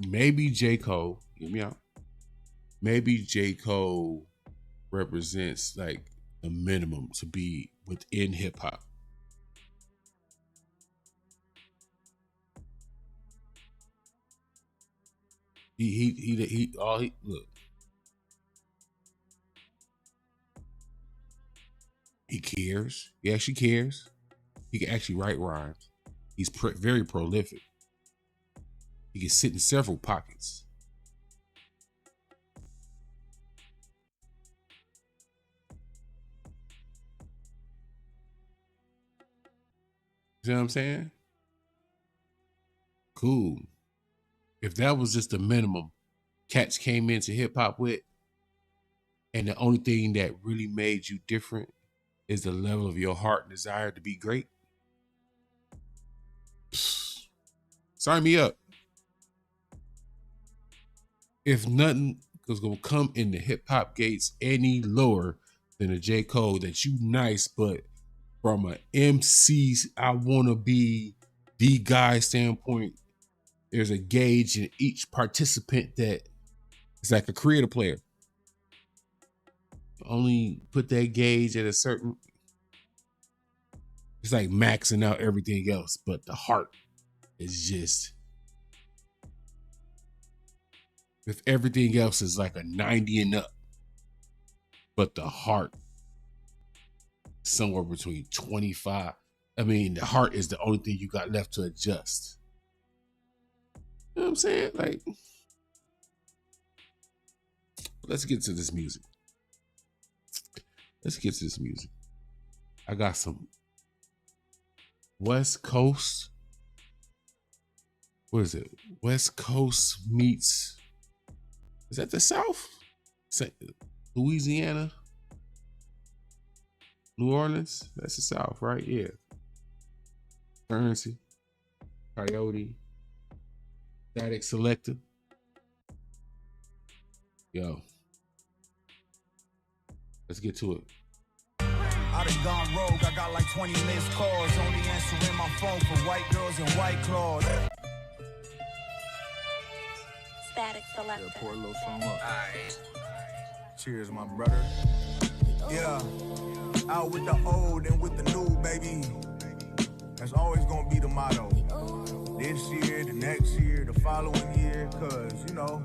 Maybe J. Cole, hear me out. Maybe J. Cole represents like the minimum to be within hip hop. Look. He cares. He actually cares. He can actually write rhymes. He's very prolific. He can sit in several pockets. You know what I'm saying? Cool. If that was just the minimum cats came into hip hop with, and the only thing that really made you different is the level of your heart and desire to be great, sign me up. If nothing was gonna come in the hip hop gates any lower than a J. Cole, that you nice, but from an MC, I wanna be the guy standpoint, there's a gauge in each participant that it's like a creator player. Only put that gauge at a certain, it's like maxing out everything else, but the heart is just, if everything else is like a 90 and up, but the heart somewhere between 25. I mean, the heart is the only thing you got left to adjust. You know what I'm saying? Like, let's get to this music. I got some West Coast. What is it? West Coast meets, is that the South? Louisiana? New Orleans? That's the South, right? Yeah. Currency, Coyote, Static Selector. Yo. Let's get to it. I done gone rogue, I got like 20 missed calls. Only answering my phone for white girls and white claws. Static Selector. Yeah, pour a little something up. Cheers, my brother. Yeah, out with the old and with the new, baby. That's always gonna be the motto. This year, the next year, the following year, cause, you know,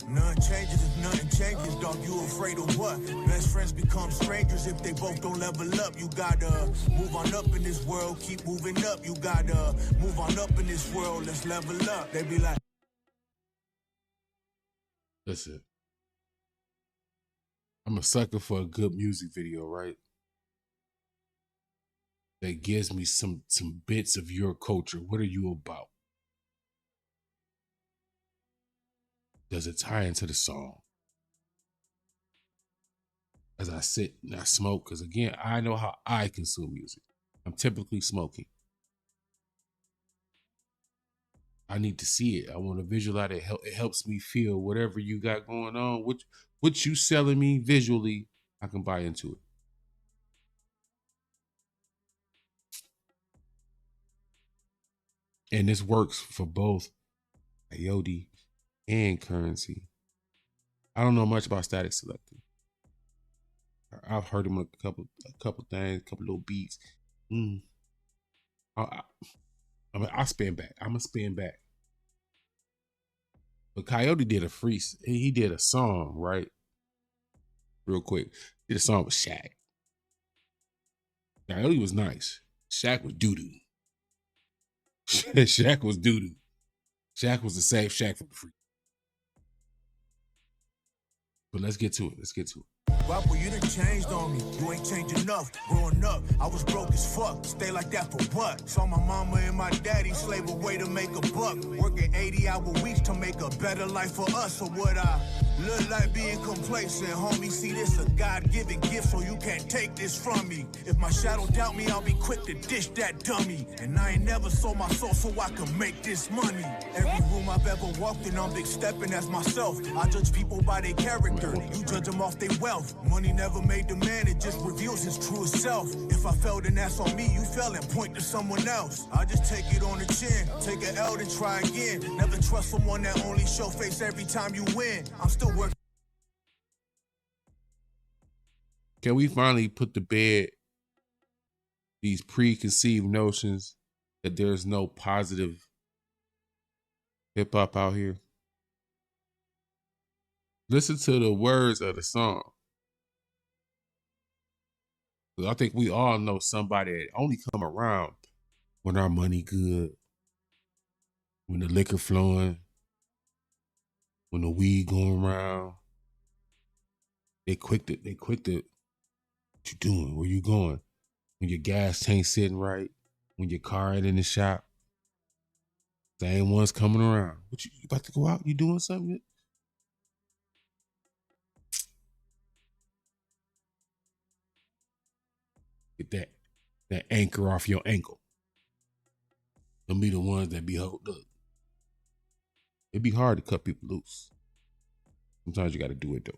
none changes if nothing changes, dog. You afraid of what? Best friends become strangers if they both don't level up. You gotta move on up in this world, keep moving up. You gotta move on up in this world, let's level up. They be like, listen, I'm a sucker for a good music video, right? That gives me some bits of your culture. What are you about? Does it tie into the song? as I sit and I smoke, because again, I know how I consume music. I'm typically smoking. I need to see it. I want to visualize it. It helps me feel whatever you got going on. What you selling me visually, I can buy into it. And this works for both Coyote and Currency. I don't know much about Static Selector. I've heard him a couple things, a couple little beats. I spin back. I'm gonna spin back. But Coyote did a he did a song, right? Real quick. Did a song with Shaq. Coyote was nice. Shaq was doo-doo. Shaq was doo-doo. Shaq was the safe Shaq for the free. But let's get to it. Rapper, you done changed on me. You ain't changed enough. Growing up, I was broke as fuck. Stay like that for what? Saw my mama and my daddy slave away to make a buck. Working 80-hour weeks to make a better life for us. Or would I look like being complacent? Homie, see this a God-given gift, so you can't take this from me. If my shadow doubt me, I'll be quick to dish that dummy. And I ain't never sold my soul so I can make this money. Every room I've ever walked in, I'm big stepping as myself. I judge people by their character. You judge them off their wealth. Money never made the man, it just reveals his truest self. If I failed, then that's on me. You fell and point to someone else. I just take it on the chin, take an L and try again. Never trust someone that only show face every time you win. I'm still working. Can we finally put to bed these preconceived notions that there's no positive hip hop out here? Listen to the words of the song. I think we all know somebody that only come around when our money good, when the liquor flowing, when the weed going around. They quick to what you doing? Where you going? When your gas tank sitting right, when your car ain't in the shop. Same ones coming around. What you about to go out? You doing something? Get that anchor off your ankle. Them be the ones that be hold up. It'd be hard to cut people loose. Sometimes you got to do it though.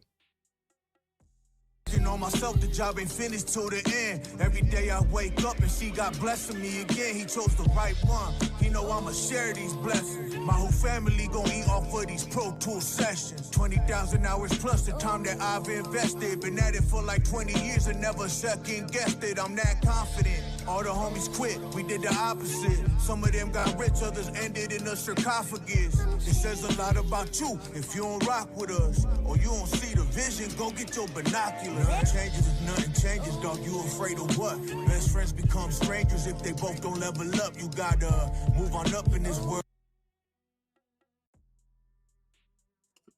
On myself, the job ain't finished till the end. Every day I wake up and see God blessing me again. He chose the right one. He know I'ma share these blessings. My whole family gon' eat off of these Pro Tool sessions. 20,000 hours plus the time that I've invested. Been at it for like 20 years and never second guessed it. I'm that confident. All the homies quit, we did the opposite. Some of them got rich, others ended in a sarcophagus. It says a lot about you if you don't rock with us. Or you don't see the vision, go get your binoculars. Nothing changes if nothing changes, dog. You afraid of what? Best friends become strangers if they both don't level up. You gotta move on up in this world.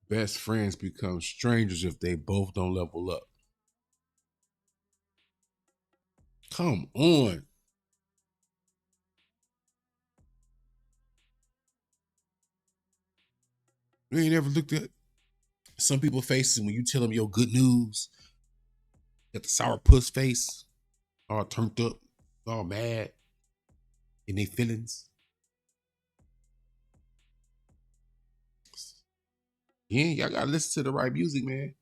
Best friends become strangers if they both don't level up. Come on. You ain't ever looked at some people's faces when you tell them your good news. Got the sour puss face, all turned up, all mad in their feelings. Yeah, y'all gotta listen to the right music, man.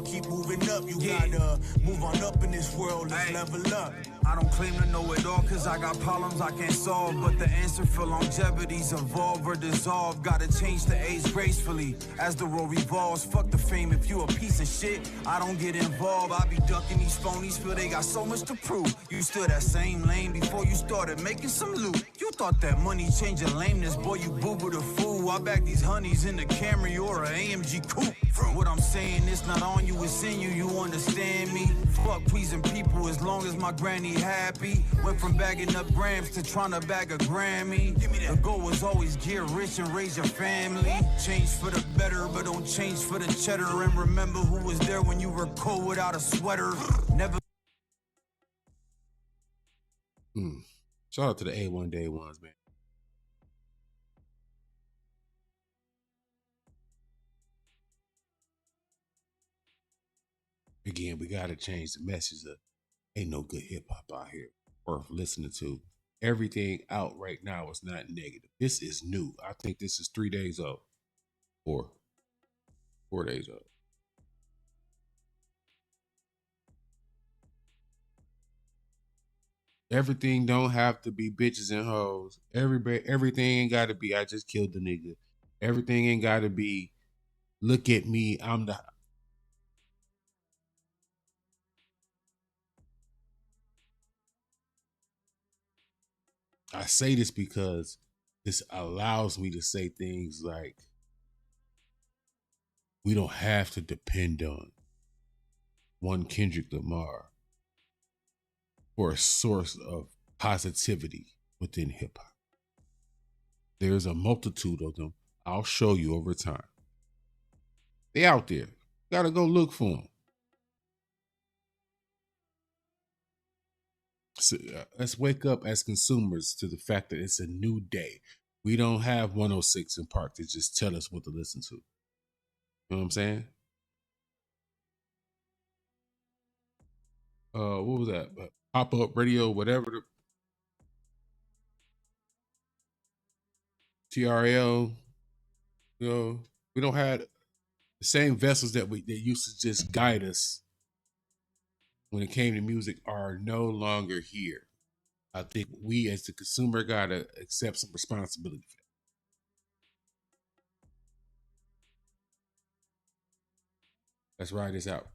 Keep moving up, you gotta move on up in this world, let's level up. I don't claim to know it all, cause I got problems I can't solve. But the answer for longevity's evolve or dissolve. Gotta change the age gracefully as the world revolves. Fuck the fame, if you a piece of shit, I don't get involved. I be ducking these phonies, feel they got so much to prove. You still that same lane before you started making some loot. You thought that money changed your lameness, boy, you boo-boo the fool. I back these honeys in the Camry or a AMG coupe. What I'm saying is not on you, it's in you, you understand me? Fuck pleasing people as long as my granny happy. Went from bagging up grams to trying to bag a Grammy. The goal was always get rich and raise your family. Change for the better, but don't change for the cheddar. And remember who was there when you were cold without a sweater. Never. Shout out to the A1 Day ones, man. Again, we got to change the message of ain't no good hip hop out here worth listening to. Everything out right now is not negative. This is new. I think this is 3 days old. 4 days old. Everything don't have to be bitches and hoes. Everything ain't got to be I just killed the nigga. Everything ain't got to be look at me. I'm the. I say this because this allows me to say things like we don't have to depend on one Kendrick Lamar for a source of positivity within hip hop. There's a multitude of them. I'll show you over time. They out there. Gotta go look for them. So, let's wake up as consumers to the fact that it's a new day. We don't have 106 in Park to just tell us what to listen to. You know what I'm saying? What was that? Pop-up radio, whatever. TRL. You know, we don't have the same vessels that used to just guide us when it came to music are no longer here. I think we as the consumer gotta accept some responsibility for that. Let's ride this out.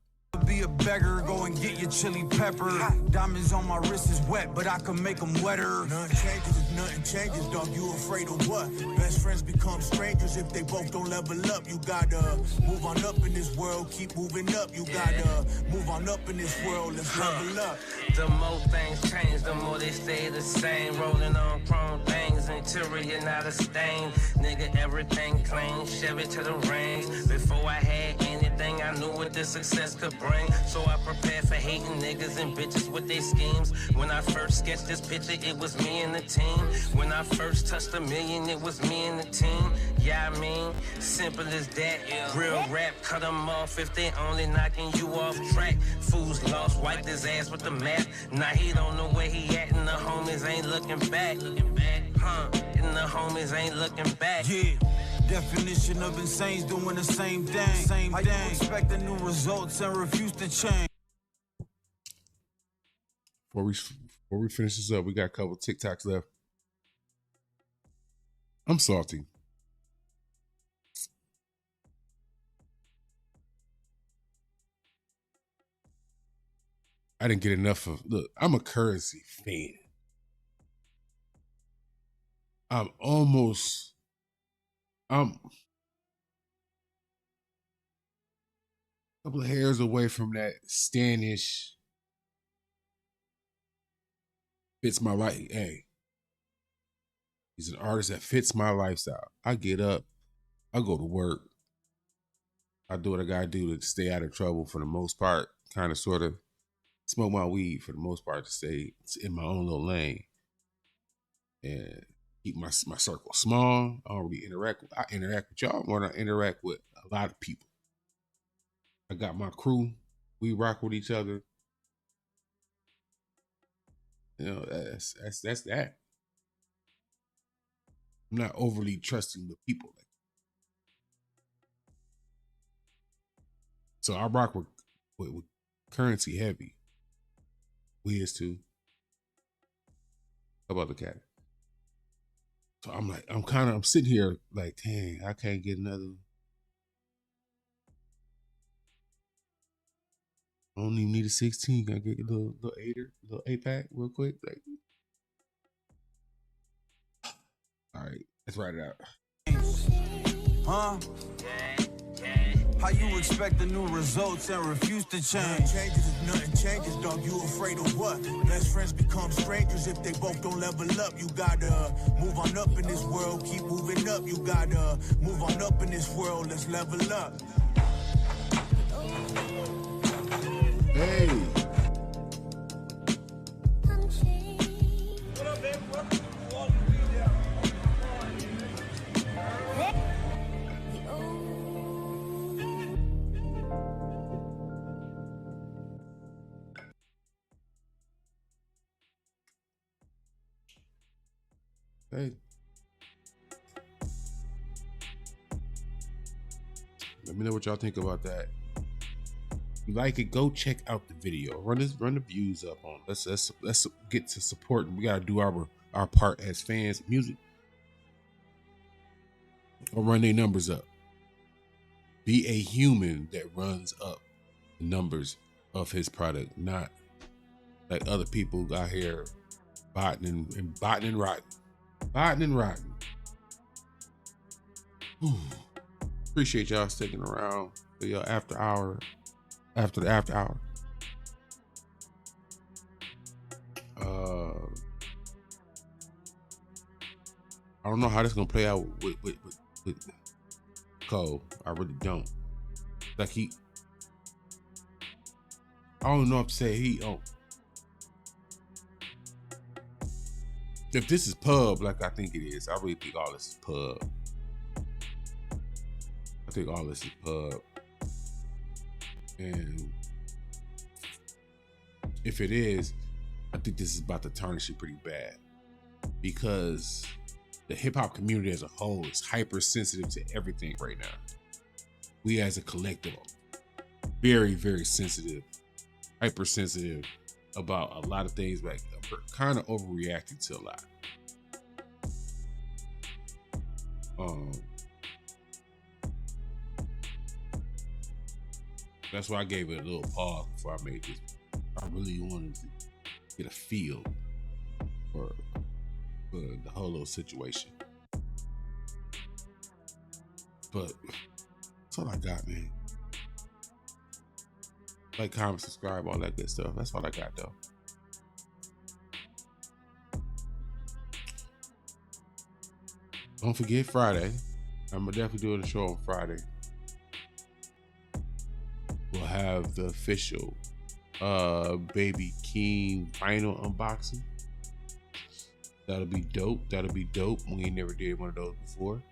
Be a beggar, go and get your chili pepper. Diamonds on my wrist is wet, but I can make them wetter. Nothing changes if nothing changes, dog. You afraid of what? Best friends become strangers if they both don't level up. You gotta move on up in this world, keep moving up. You gotta move on up in this world, let's level up. The more things change, the more they stay the same. Rolling on chrome things, interior not a stain. Nigga, everything clean, Chevy to the range. Before I had anything, I knew what the success could bring. So I prepared for hating niggas and bitches with their schemes. When I first sketched this picture, it was me and the team. When I first touched $1 million, it was me and the team. Yeah, I mean, simple as that. Real rap, cut them off if they only knocking you off track. Fools lost, wiped his ass with the map. Now he don't know where he at, and the homies ain't looking back. And the homies ain't looking back. Yeah. Definition of insane's doing the same thing. How you expect the new results and refuse to change? Before we finish this up, we got a couple TikToks left. I'm salty. I didn't get enough of. Look, I'm a Currency fan. I'm a couple of hairs away from that Stanish fits my life. Hey, he's an artist that fits my lifestyle. I get up, I go to work, I do what I gotta do to stay out of trouble for the most part, kind of sort of smoke my weed for the most part to stay in my own little lane and keep my circle small. I don't really interact with y'all more than I interact with a lot of people. I got my crew. We rock with each other. You know, that's that. I'm not overly trusting with people. So I rock with Currency heavy. We is too. How about the cat? So I'm sitting here like, dang, I can't get another. I don't even need a 16. Can I get a little 8-pack real quick? Like, all right, let's write it out. Huh? How you expect the new results and refuse to change? Changes if nothing changes, dog. You afraid of what? Best friends become strangers if they both don't level up. You gotta move on up in this world, keep moving up. You gotta move on up in this world, let's level up. Hey. Hey. Let me know what y'all think about that. If you like it, go check out the video. Run the views up on. Let's get to supporting. We gotta do our part as fans of music. Or run their numbers up. Be a human that runs up the numbers of his product, not like other people out here botting and rotting. Whew. Appreciate y'all sticking around for your after the hour. I don't know how this gonna play out with Cole. I really don't. Like I don't know if to say if this is pub like I think it is, I really think all this is pub. I think all this is pub. And if it is, I think this is about to tarnish it pretty bad. Because the hip hop community as a whole is hypersensitive to everything right now. We as a collective are very, very sensitive, hypersensitive about a lot of things, like kind of overreacting to a lot. That's why I gave it a little pause before I made this. I really wanted to get a feel for the whole little situation. But that's all I got, man. Like, comment, subscribe, all that good stuff. That's all I got, though. Don't forget Friday. I'm definitely doing a show on Friday. We'll have the official Baby King vinyl unboxing. That'll be dope. We ain't never did one of those before.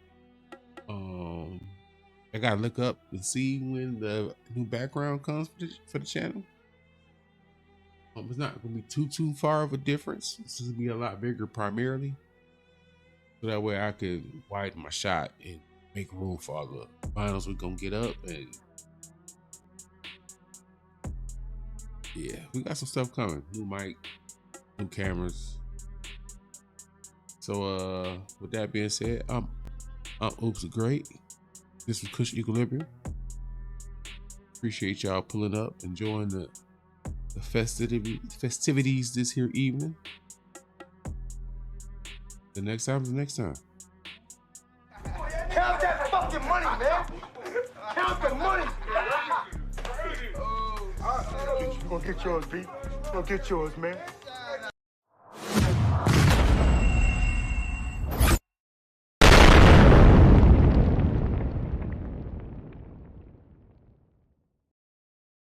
I gotta look up and see when the new background comes for the channel. It's not gonna be too far of a difference. This is gonna be a lot bigger primarily, so that way I could widen my shot and make room for all the vinyls we're gonna get up. And yeah, we got some stuff coming. New mic, new cameras. So with that being said, I'm Oops Great. This was Kush Equilibrium. Appreciate y'all pulling up, enjoying the festivities this here evening. The next time is the next time. Count that fucking money, man. Count the money. You gonna get yours, B. You gonna get yours, man.